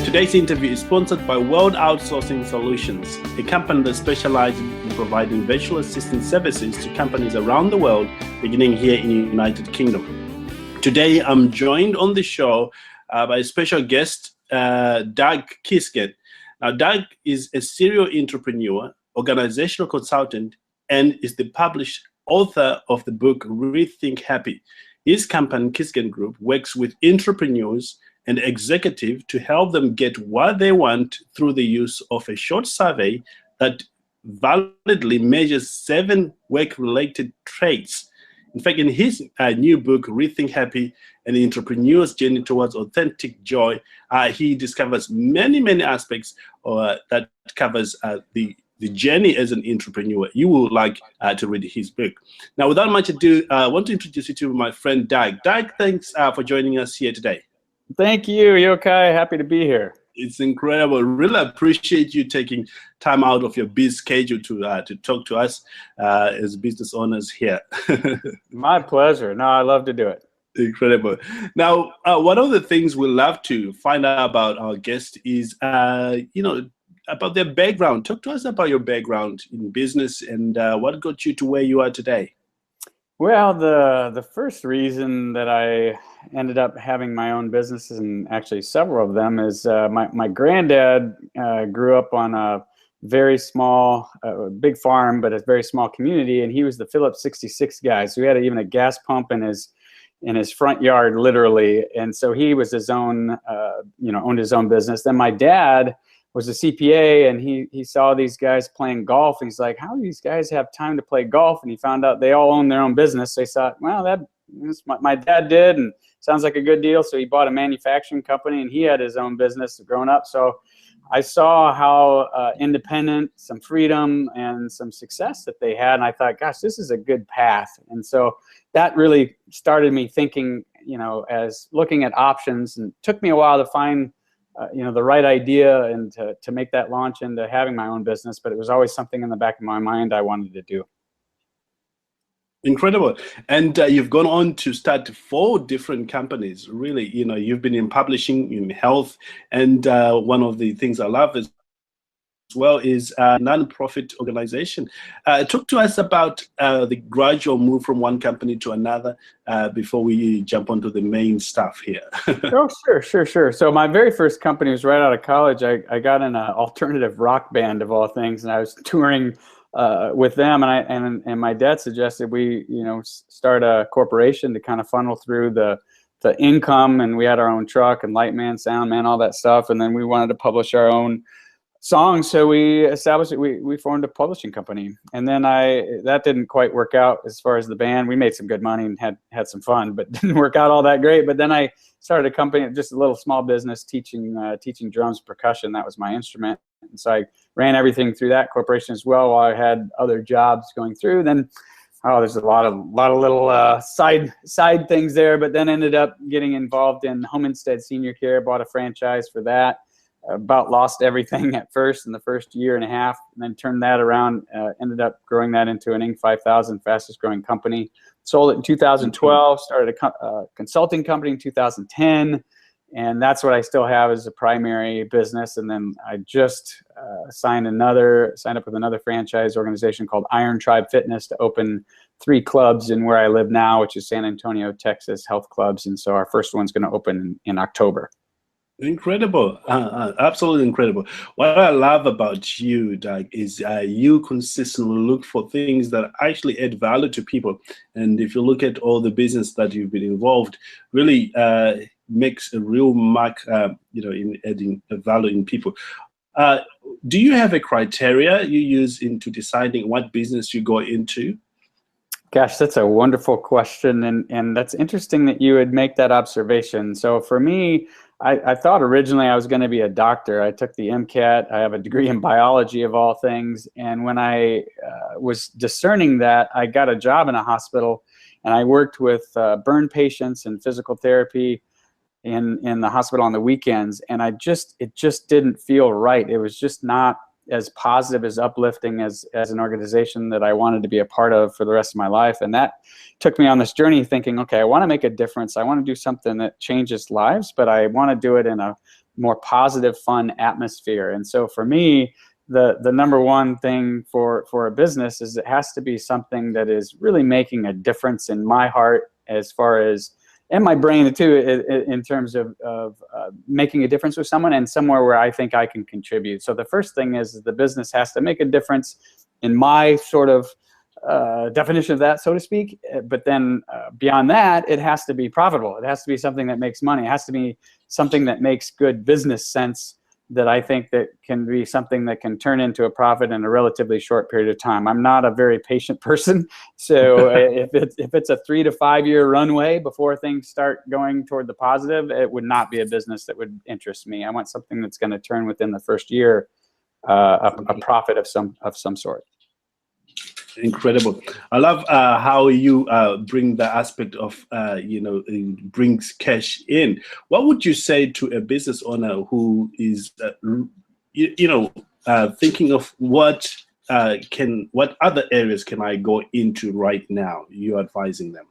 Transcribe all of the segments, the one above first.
Today's interview is sponsored by World Outsourcing Solutions, a company that specializes in providing virtual assistant services to companies around the world, beginning here in the United Kingdom. Today, I'm joined on the show by a special guest, Doug Kisgen. Now, Doug is a serial entrepreneur, organizational consultant, and is the published author of the book RETHINK HAPPY. His company, Kisgen Group, works with entrepreneurs and executives to help them get what they want through the use of a short survey that validly measures 7 work-related traits. In fact, in his new book, Rethink Happy, an entrepreneur's journey towards authentic joy, he discovers many aspects that covers the journey as an entrepreneur. You will like to read his book. Now, without much ado, I want to introduce you to my friend, Doug. Doug, thanks for joining us here today. Thank you, Yokai. Happy to be here. It's incredible. Really appreciate you taking time out of your busy schedule to talk to us as business owners here. My pleasure. No, I love to do it. Incredible. Now, one of the things we love to find out about our guest is, about their background. Talk to us about your background in business and what got you to where you are today. Well, the first reason that I ended up having my own businesses, and actually several of them, is my granddad grew up on a very small, big farm, but a very small community, and he was the Phillips 66 guy. So he had even a gas pump in his front yard, literally, and so he was his own, owned his own business. Then my dad was a CPA, and he saw these guys playing golf, and he's like, how do these guys have time to play golf? And he found out they all own their own business. So he thought, well, that's what my dad did, and sounds like a good deal. So he bought a manufacturing company, and he had his own business growing up. So I saw how independent, some freedom, and some success that they had, and I thought, gosh, this is a good path. And so that really started me thinking, as looking at options, and it took me a while to find the right idea and to make that launch into having my own business, but it was always something in the back of my mind I wanted to do. Incredible. And you've gone on to start 4 different companies. Really, you've been in publishing, in health, and one of the things I love as well is a non-profit organization. Talk to us about the gradual move from one company to another before we jump onto the main stuff here. Oh, sure. So my very first company was right out of college. I got in an alternative rock band of all things, and I was touring with them, and my dad suggested we start a corporation to kind of funnel through the income, and we had our own truck and light man, sound man, all that stuff, and then we wanted to publish our own songs, so we established it. We formed a publishing company, and then that didn't quite work out as far as the band. We made some good money and had some fun, but didn't work out all that great. But then I started a company, just a little small business, teaching drums, percussion. That was my instrument, and so I ran everything through that corporation as well while I had other jobs going through. Then there's a lot of little side things there, but then ended up getting involved in Home Instead Senior Care. Bought a franchise for that. About lost everything at first in the first year and a half, and then turned that around, ended up growing that into an Inc. 5000 fastest growing company. Sold it in 2012, started a consulting company in 2010, and that's what I still have as a primary business. And then I just signed up with another franchise organization called Iron Tribe Fitness to open 3 clubs in where I live now, which is San Antonio, Texas health clubs. And so our first one's going to open in October. Incredible. Absolutely incredible. What I love about you, Doug, is you consistently look for things that actually add value to people. And if you look at all the business that you've been involved, really makes a real mark, in adding value in people. Do you have a criteria you use into deciding what business you go into? Gosh, that's a wonderful question. And that's interesting that you would make that observation. So for me, I thought originally I was going to be a doctor. I took the MCAT. I have a degree in biology of all things. And when I was discerning that, I got a job in a hospital, and I worked with burn patients and physical therapy in the hospital on the weekends. And it just didn't feel right. It was just not as positive, as uplifting as an organization that I wanted to be a part of for the rest of my life. And that took me on this journey thinking, okay, I want to make a difference. I want to do something that changes lives, but I want to do it in a more positive, fun atmosphere. And so for me, the number one thing for a business is it has to be something that is really making a difference in my heart as far as, and my brain too, in terms of making a difference with someone and somewhere where I think I can contribute. So the first thing is the business has to make a difference in my sort of definition of that, so to speak. But then beyond that, it has to be profitable. It has to be something that makes money. It has to be something that makes good business sense, that I think that can be something that can turn into a profit in a relatively short period of time. I'm not a very patient person. So if it's a 3 to 5 year runway before things start going toward the positive, it would not be a business that would interest me. I want something that's going to turn within the first year a profit of some sort. Incredible. I love how you bring the aspect of, brings cash in. What would you say to a business owner who is, thinking of what other areas can I go into right now? You're advising them.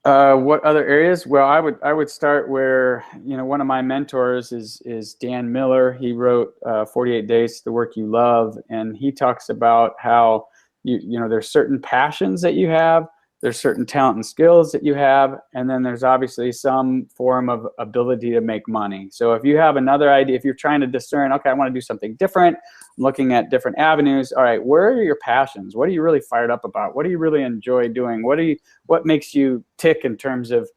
What other areas? Well, I would start where, one of my mentors is Dan Miller. He wrote 48 Days to the Work You Love, and he talks about how there's certain passions that you have, there's certain talent and skills that you have, and then there's obviously some form of ability to make money. So if you have another idea, if you're trying to discern, okay, I want to do something different, I'm looking at different avenues. All right, where are your passions? What are you really fired up about? What do you really enjoy doing? What makes you tick in terms of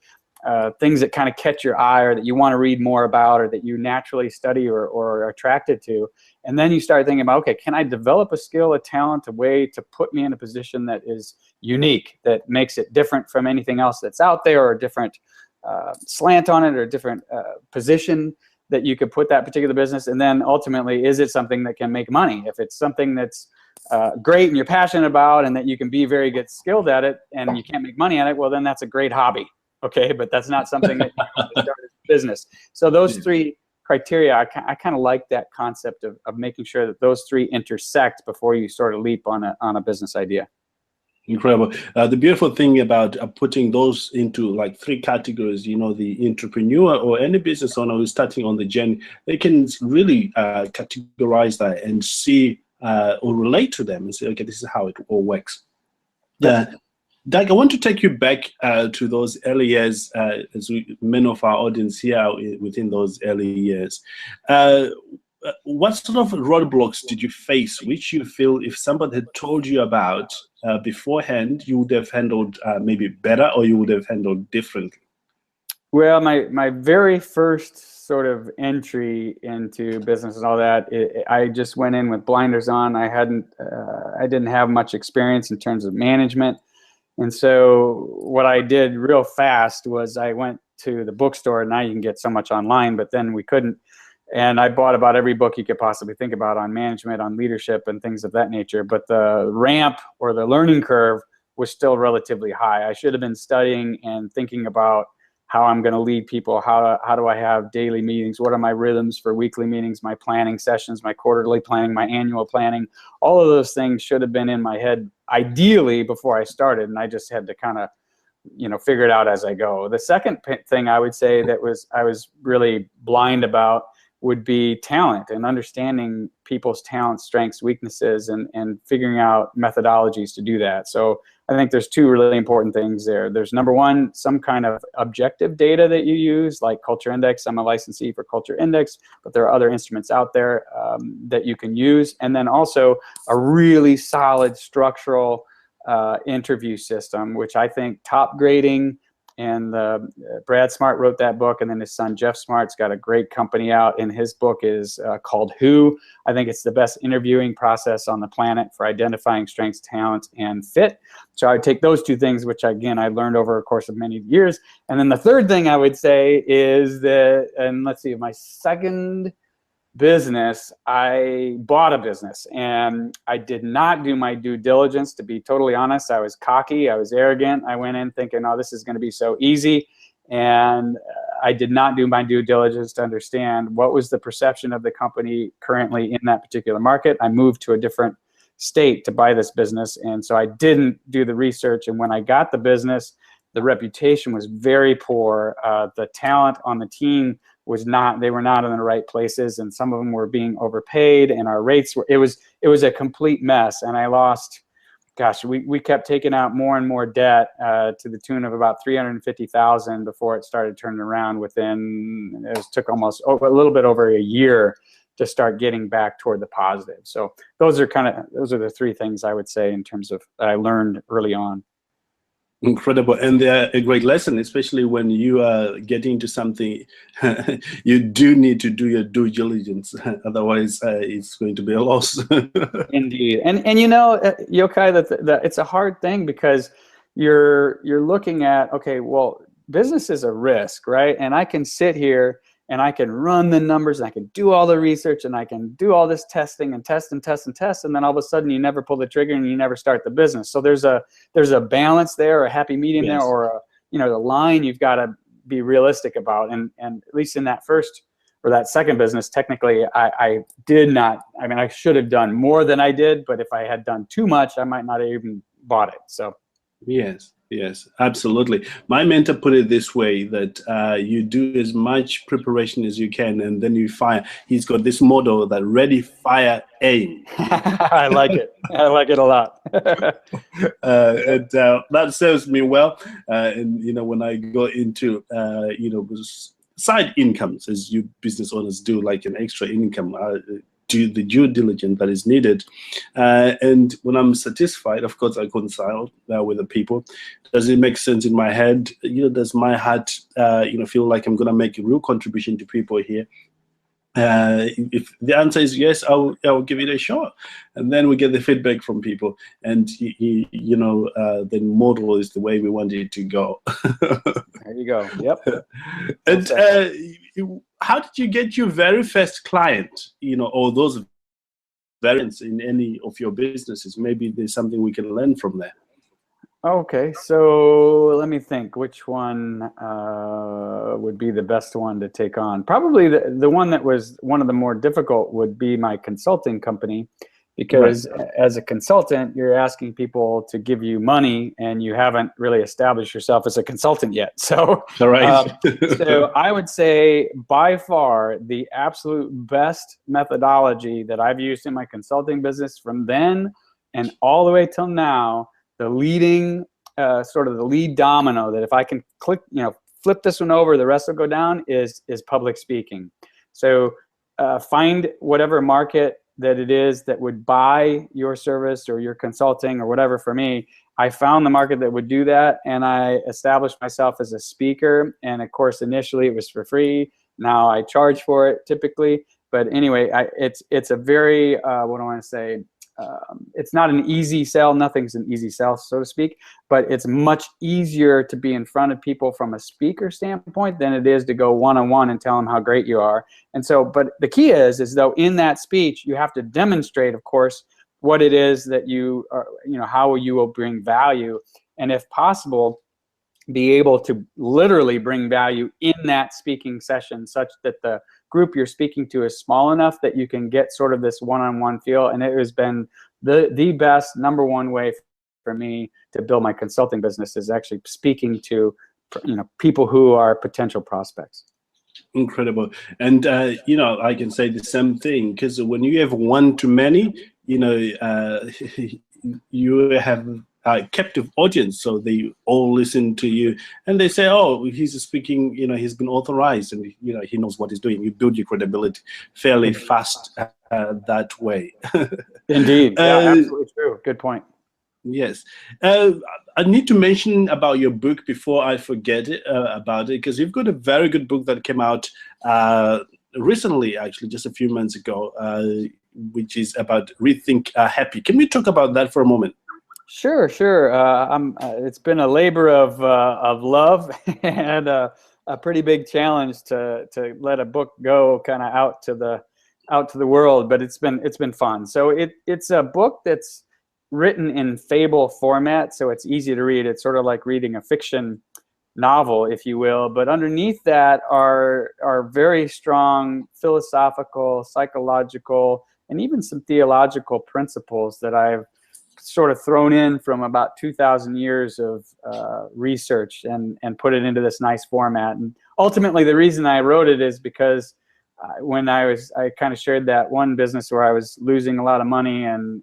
things that kind of catch your eye, or that you want to read more about, or that you naturally study or are attracted to? And then you start thinking about, okay, can I develop a skill, a talent, a way to put me in a position that is unique, that makes it different from anything else that's out there, or a different slant on it, or a different position that you could put that particular business? And then ultimately, is it something that can make money? If it's something that's great and you're passionate about, and that you can be very good skilled at it, and you can't make money at it, well, then that's a great hobby. Okay, but that's not something that you want to start as a business. So those three criteria, I kind of like that concept of making sure that those three intersect before you sort of leap on a business idea. Incredible. The beautiful thing about putting those into like three categories, the entrepreneur or any business owner who's starting on the journey, they can really categorize that and see or relate to them and say, okay, this is how it all works. Doug, I want to take you back to those early years, as many of our audience here within those early years. What sort of roadblocks did you face, which you feel if somebody had told you about beforehand, you would have handled maybe better, or you would have handled differently? Well, my very first sort of entry into business and all that, I just went in with blinders on. I didn't have much experience in terms of management. And so what I did real fast was I went to the bookstore. Now you can get so much online, but then we couldn't. And I bought about every book you could possibly think about on management, on leadership, and things of that nature. But the ramp or the learning curve was still relatively high. I should have been studying and thinking about how I'm going to lead people. How do I have daily meetings? What are my rhythms for weekly meetings, my planning sessions, my quarterly planning, my annual planning? All of those things should have been in my head ideally before I started, and I just had to kind of, figure it out as I go. The second thing I would say that I was really blind about would be talent, and understanding people's talents, strengths, weaknesses, and figuring out methodologies to do that. So I think there's two really important things there. There's number one, some kind of objective data that you use, like Culture Index. I'm a licensee for Culture Index, but there are other instruments out there that you can use. And then also a really solid structural interview system, which I think top grading, and Brad Smart wrote that book, and then his son Jeff Smart's got a great company out, and his book is called Who. I think it's the best interviewing process on the planet for identifying strengths, talents, and fit. So I would take those two things, which again I learned over a course of many years. And then the third thing I would say is that, and let's see, my second business, I bought a business, and I did not do my due diligence. To be totally honest, I was cocky, I was arrogant. I went in thinking, oh, this is going to be so easy, and I did not do my due diligence to understand what was the perception of the company currently in that particular market. I moved to a different state to buy this business, and so I didn't do the research. And when I got the business, the reputation was very poor. The talent on the team they were not in the right places, and some of them were being overpaid, and our rates were, it was a complete mess. And I lost, gosh, we kept taking out more and more debt to the tune of about $350,000 before it started turning around. Took almost a little bit over a year to start getting back toward the positive. So those are the three things I would say in terms of that I learned early on. Incredible. And they're a great lesson, especially when you are getting into something. You do need to do your due diligence, otherwise it's going to be a loss. Indeed. And you know, Yokai, that it's a hard thing, because you're looking at, okay, well, business is a risk, right? And I can sit here and I can run the numbers, and I can do all the research, and I can do all this testing and test and test and test, and then all of a sudden you never pull the trigger and you never start the business. So there's a balance there, a happy medium Yes. there, or the line you've got to be realistic about. And at least in that first or that second business, technically I did not. I mean, I should have done more than I did, but if I had done too much, I might not have even bought it. So Yes, absolutely. My mentor put it this way, that you do as much preparation as you can, and then you fire. He's got this motto that ready, fire, aim. I like it. I like it a lot. And that serves me well. And when I go into side incomes, as you business owners do, like an extra income, do the due diligence that is needed. And when I'm satisfied, of course, I consult with the people. Does it make sense in my head? Does my heart, feel like I'm going to make a real contribution to people here? If the answer is yes, I'll give it a shot. And then we get the feedback from people, and the model is the way we want it to go. There you go. Yep. And how did you get your very first client? Or those variants in any of your businesses? Maybe there's something we can learn from there. Okay, so let me think. Which one would be the best one to take on? Probably the one that was one of the more difficult would be my consulting company, because as a consultant, you're asking people to give you money, and you haven't really established yourself as a consultant yet. So, so I would say by far the absolute best methodology that I've used in my consulting business from then and all the way till now, the leading, sort of the lead domino that if I can flip this one over, the rest will go down, is public speaking. So find whatever market that it is that would buy your service or your consulting or whatever. For me, I found the market that would do that, and I established myself as a speaker. And of course, initially it was for free. Now I charge for it typically. But anyway, it's a very, what do I want to say? It's not an easy sell. Nothing's an easy sell, so to speak, but it's much easier to be in front of people from a speaker standpoint than it is to go one-on-one and tell them how great you are. And so, but the key is though, in that speech, you have to demonstrate, of course, what it is that you are, how you will bring value. And if possible, be able to literally bring value in that speaking session, such that the group you're speaking to is small enough that you can get sort of this one-on-one feel. And it has been the best number one way for me to build my consulting business, is actually speaking to people who are potential prospects. Incredible. And I can say the same thing, because when you have one too many, you have a captive audience, so they all listen to you, and they say, "Oh, he's speaking. He's been authorized, and he knows what he's doing." You build your credibility fairly fast that way. Indeed, yeah, absolutely true. Good point. Yes, I need to mention about your book before I forget about it, because you've got a very good book that came out recently, actually, just a few months ago, which is about Rethink Happy. Can we talk about that for a moment? Sure. It's been a labor of love and a pretty big challenge to let a book go kind of out to the world, but it's been fun. So it's a book that's written in fable format, so it's easy to read. It's sort of like reading a fiction novel, if you will. But underneath that are very strong philosophical, psychological, and even some theological principles that I've sort of thrown in from about 2,000 years of research and put it into this nice format. And ultimately, the reason I wrote it is because when I kind of shared that one business where I was losing a lot of money and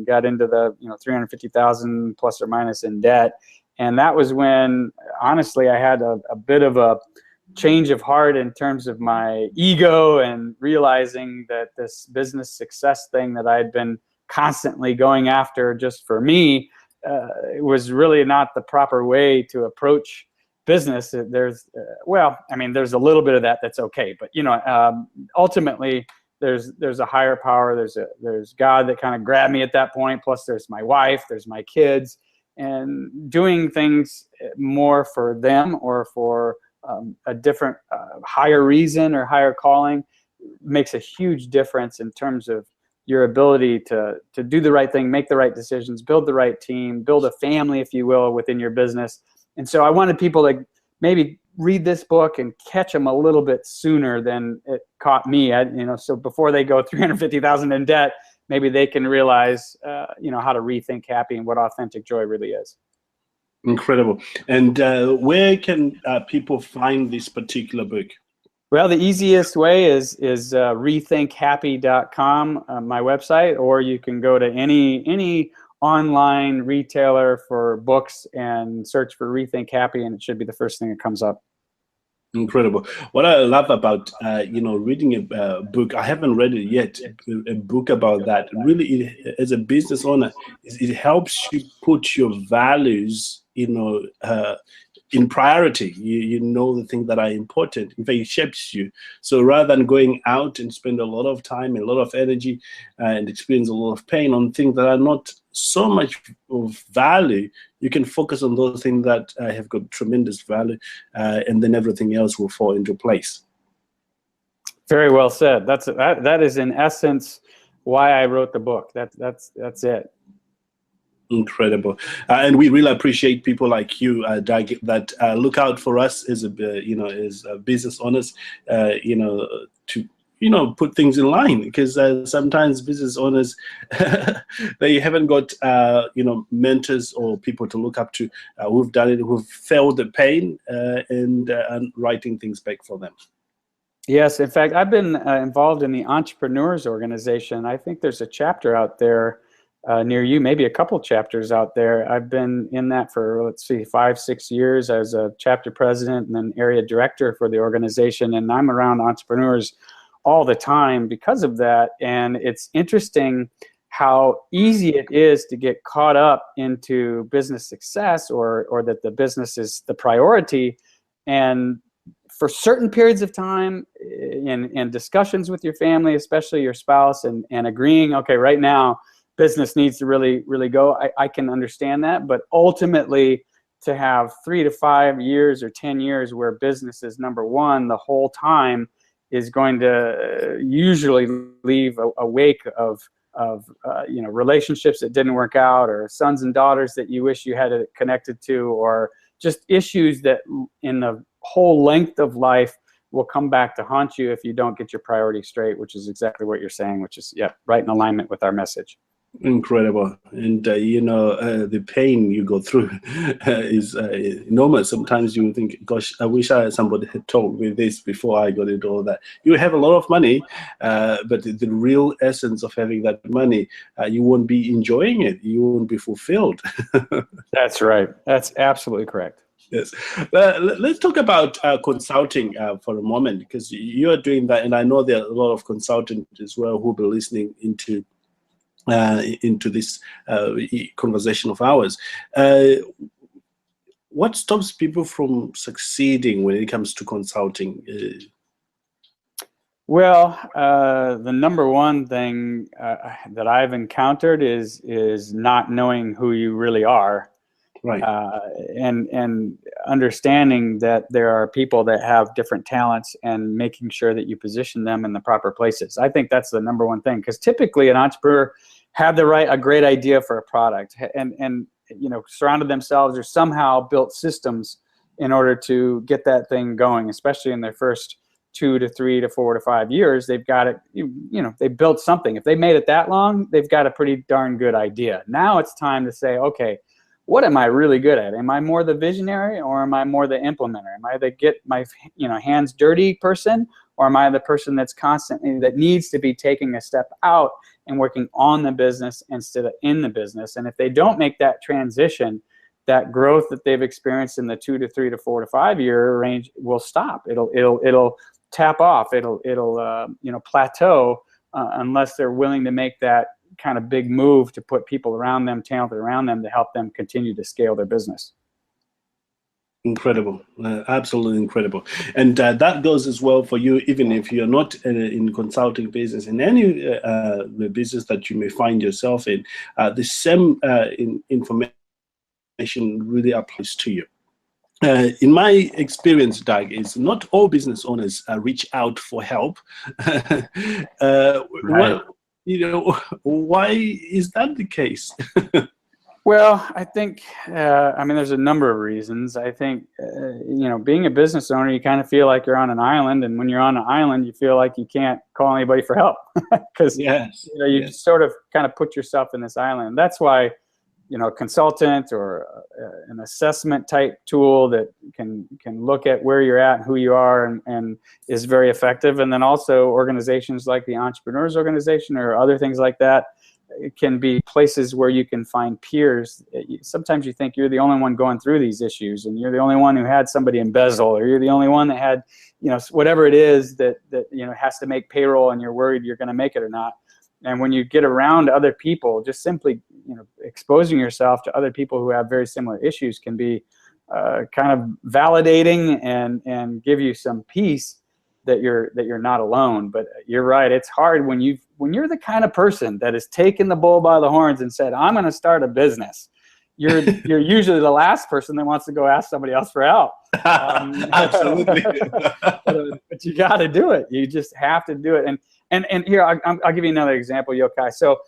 got into the 350,000 plus or minus in debt. And that was when, honestly, I had a bit of a change of heart in terms of my ego and realizing that this business success thing that I had been constantly going after just for me was really not the proper way to approach business. There's there's a little bit of that's okay, but ultimately there's a higher power. There's God that kind of grabbed me at that point. Plus there's my wife, there's my kids, and doing things more for them or for a different higher reason or higher calling makes a huge difference in terms of your ability to do the right thing, make the right decisions, build the right team, build a family, if you will, within your business. And so I wanted people to maybe read this book and catch them a little bit sooner than it caught me. So before they go 350,000 in debt, maybe they can realize, how to rethink happy and what authentic joy really is. Incredible. And where can people find this particular book? Well, the easiest way is rethinkhappy.com, my website, or you can go to any online retailer for books and search for Rethink Happy, and it should be the first thing that comes up. Incredible. What I love about reading a book, I haven't read it yet, a book about that. Really, as a business owner, it helps you put your values, in priority. You know the things that are important. In fact, it shapes you. So rather than going out and spend a lot of time and a lot of energy and experience a lot of pain on things that are not so much of value, you can focus on those things that have got tremendous value, and then everything else will fall into place. Very well said. That is in essence why I wrote the book. That's it. Incredible. And we really appreciate people like you, Doug, that look out for us as as business owners, to put things in line, because sometimes business owners they haven't got mentors or people to look up to who've done it, who've felt the pain, and writing things back for them. Yes, in fact, I've been involved in the Entrepreneurs Organization. I think there's a chapter out there near you, maybe a couple chapters out there. I've been in that for, 5-6 years as a chapter president and then area director for the organization. And I'm around entrepreneurs all the time because of that. And it's interesting how easy it is to get caught up into business success or that the business is the priority. And for certain periods of time in discussions with your family, especially your spouse, and agreeing, okay, right now, business needs to really, really go. I can understand that, but ultimately to have 3 to 5 years or 10 years where business is number one the whole time is going to usually leave a wake of relationships that didn't work out, or sons and daughters that you wish you had it connected to, or just issues that in the whole length of life will come back to haunt you if you don't get your priorities straight, which is exactly what you're saying, which is right in alignment with our message. Incredible. And the pain you go through is enormous. Sometimes you think, gosh, I wish somebody had told me this before I got into all that. You have a lot of money, but the real essence of having that money, you won't be enjoying it. You won't be fulfilled. That's right. That's absolutely correct. Yes. Let's talk about consulting for a moment, because you are doing that, and I know there are a lot of consultants as well who will be listening into this conversation of ours. What stops people from succeeding when it comes to consulting? Well, the number one thing that I've encountered is not knowing who you really are. Right. And understanding that there are people that have different talents and making sure that you position them in the proper places. I think that's the number one thing, because typically an entrepreneur had a great idea for a product and surrounded themselves or somehow built systems in order to get that thing going, especially in their first 2 to 3 to 4 to 5 years, they've got it, they built something. If they made it that long, they've got a pretty darn good idea. Now it's time to say, okay, what am I really good at? Am I more the visionary, or am I more the implementer? Am I the get my hands dirty person, or am I the person that's constantly, that needs to be taking a step out and working on the business instead of in the business? And if they don't make that transition, that growth that they've experienced in the 2 to 3 to 4 to 5 year range will stop. It'll tap off. It'll plateau unless they're willing to make that kind of big move to put people around them, talented around them, to help them continue to scale their business. Incredible, absolutely incredible. And that goes as well for you, even if you're not in consulting business, in any the business that you may find yourself in, the same information really applies to you. In my experience, Doug, is not all business owners reach out for help. Right. Why is that the case? Well, I think, there's a number of reasons. I think, being a business owner, you kind of feel like you're on an island. And when you're on an island, you feel like you can't call anybody for help because you sort of kind of put yourself in this island. That's why, a consultant or an assessment type tool that can look at where you're at and who you are and is very effective. And then also organizations like the Entrepreneurs Organization or other things like that, it can be places where you can find peers. Sometimes you think you're the only one going through these issues, and you're the only one who had somebody embezzle, or you're the only one that had, whatever it is that has to make payroll, and you're worried you're going to make it or not. And when you get around other people, just simply, exposing yourself to other people who have very similar issues can be kind of validating and give you some peace that you're not alone. But you're right, it's hard when you're the kind of person that has taken the bull by the horns and said, I'm going to start a business. You're usually the last person that wants to go ask somebody else for help. Absolutely. But you got to do it. You just have to do it. And here, I'll give you another example, Yokai. So,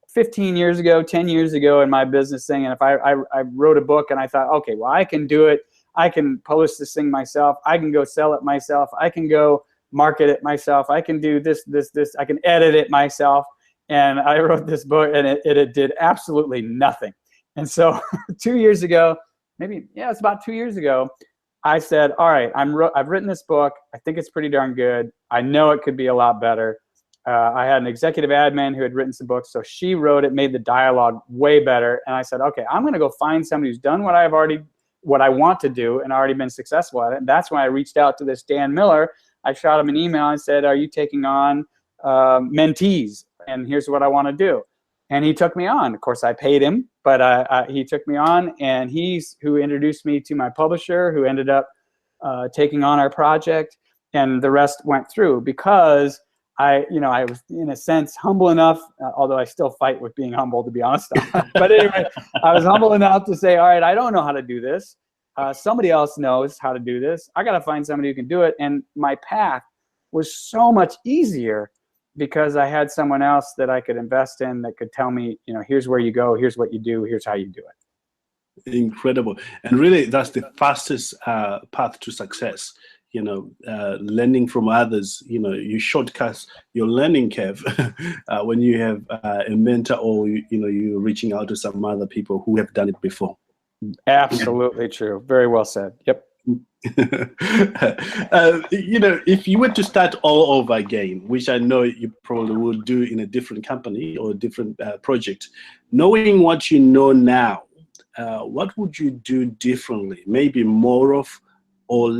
15 years ago, 10 years ago in my business thing, and if I wrote a book and I thought, okay, well, I can do it. I can publish this thing myself. I can go sell it myself. I can go market it myself. I can do this. I can edit it myself. And I wrote this book, and it did absolutely nothing. And so 2 years ago, it's about 2 years ago, I said, all right, I've written this book. I think it's pretty darn good. I know it could be a lot better. I had an executive admin who had written some books, so she wrote it, made the dialogue way better. And I said, okay, I'm going to go find somebody who's done what I want to do and already been successful at it. And that's when I reached out to this Dan Miller. I shot him an email and said, are you taking on mentees? And here's what I want to do. And he took me on. Of course, I paid him, but he took me on, and he's who introduced me to my publisher, who ended up taking on our project, and the rest went through because I was, in a sense, humble enough, although I still fight with being humble, to be honest. But anyway, I was humble enough to say, all right, I don't know how to do this. Somebody else knows how to do this. I got to find somebody who can do it. And my path was so much easier because I had someone else that I could invest in that could tell me, here's where you go, here's what you do, here's how you do it. Incredible. And really, that's the fastest path to success. Learning from others, you shortcut your learning curve when you have a mentor, or, you're reaching out to some other people who have done it before. Absolutely true. Very well said. Yep. If you were to start all over again, which I know you probably would do in a different company or a different project, knowing what you know now, what would you do differently? Maybe more of or less?